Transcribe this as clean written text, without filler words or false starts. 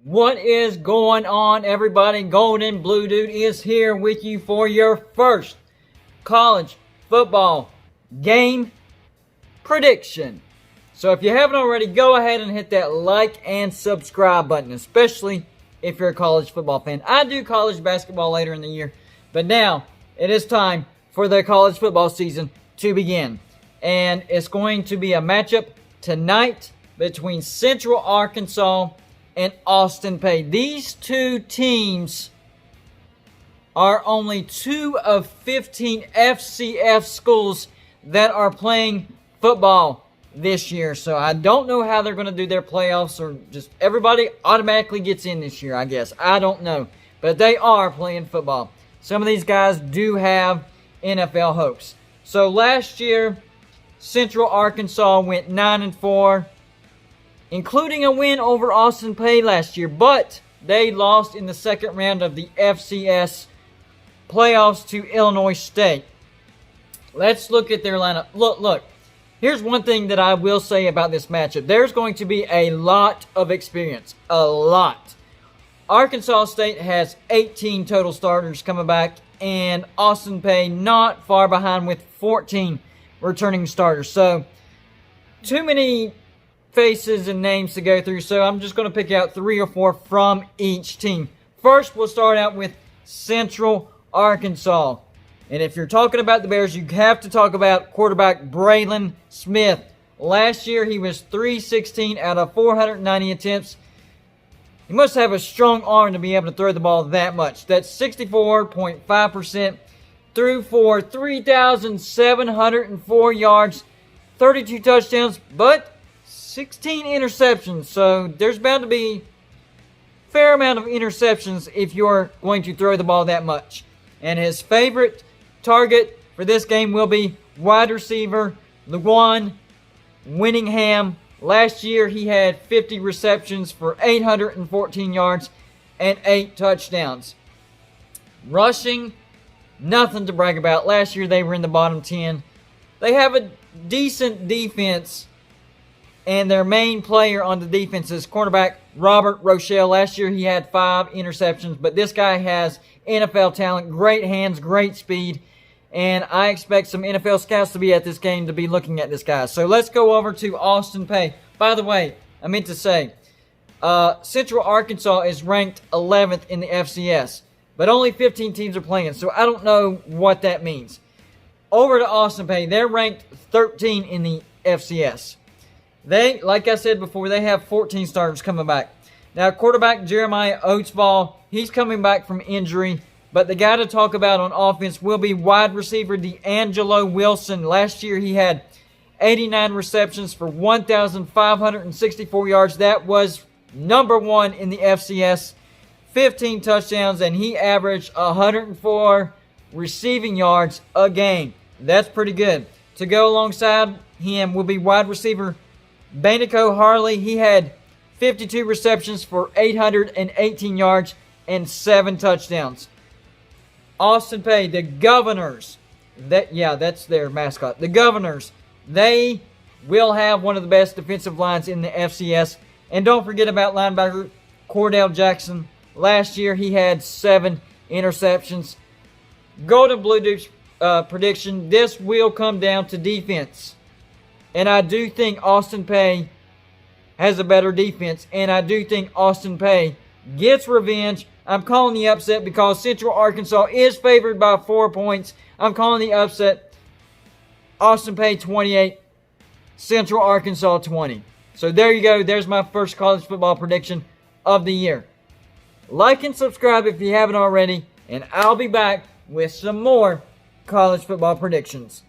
What is going on, everybody? Golden Blue Dude is here with you for your first college football game prediction. So if you haven't already, go ahead and hit that like and subscribe button, especially if you're a college football fan. I do college basketball later in the year, but now it is time for the college football season to begin. And it's going to be a matchup tonight between Central Arkansas and Austin Peay. These two teams are only 2 of 15 FCS schools that are playing football this year. So I don't know how they're going to do their playoffs, or just everybody automatically gets in this year, I guess. I don't know. But they are playing football. Some of these guys do have NFL hopes. So last year, Central Arkansas went 9-4. Including a win over Austin Peay last year, but they lost in the second round of the FCS playoffs to Illinois State. Let's look at their lineup. Look. Here's one thing that I will say about this matchup. There's going to be a lot of experience. A lot. Arkansas State has 18 total starters coming back, and Austin Peay not far behind with 14 returning starters. So, too many faces and names to go through, so I'm just going to pick out 3 or 4 from each team. First, we'll start out with Central Arkansas. And if you're talking about the Bears, you have to talk about quarterback Braylon Smith. Last year, he was 316 out of 490 attempts. He must have a strong arm to be able to throw the ball that much. That's 64.5%. Threw for 3,704 yards, 32 touchdowns, but 16 interceptions, so there's bound to be a fair amount of interceptions if you're going to throw the ball that much. And his favorite target for this game will be wide receiver Laquan Winningham. Last year, he had 50 receptions for 814 yards and 8 touchdowns. Rushing, nothing to brag about. Last year, they were in the bottom 10. They have a decent defense, and their main player on the defense is cornerback Robert Rochelle. Last year he had 5 interceptions, but this guy has NFL talent, great hands, great speed, and I expect some NFL scouts to be at this game to be looking at this guy. So let's go over to Austin Peay. By the way, I meant to say, Central Arkansas is ranked 11th in the FCS, but only 15 teams are playing, so I don't know what that means. Over to Austin Peay. They're ranked 13 in the FCS. They, like I said before, they have 14 starters coming back. Now, quarterback Jeremiah Oatsball, he's coming back from injury. But the guy to talk about on offense will be wide receiver D'Angelo Wilson. Last year, he had 89 receptions for 1,564 yards. That was number 1 in the FCS. 15 touchdowns, and he averaged 104 receiving yards a game. That's pretty good. To go alongside him will be wide receiver Banico Harley. He had 52 receptions for 818 yards and 7 touchdowns. Austin Peay, the Governors, that's their mascot. The Governors, they will have one of the best defensive lines in the FCS. And don't forget about linebacker Cordell Jackson. Last year he had 7 interceptions. Golden Blue Dude's prediction, this will come down to defense. And I do think Austin Peay has a better defense. And I do think Austin Peay gets revenge. I'm calling the upset because Central Arkansas is favored by 4 points. I'm calling the upset. Austin Peay 28, Central Arkansas 20. So there you go. There's my first college football prediction of the year. Like and subscribe if you haven't already. And I'll be back with some more college football predictions.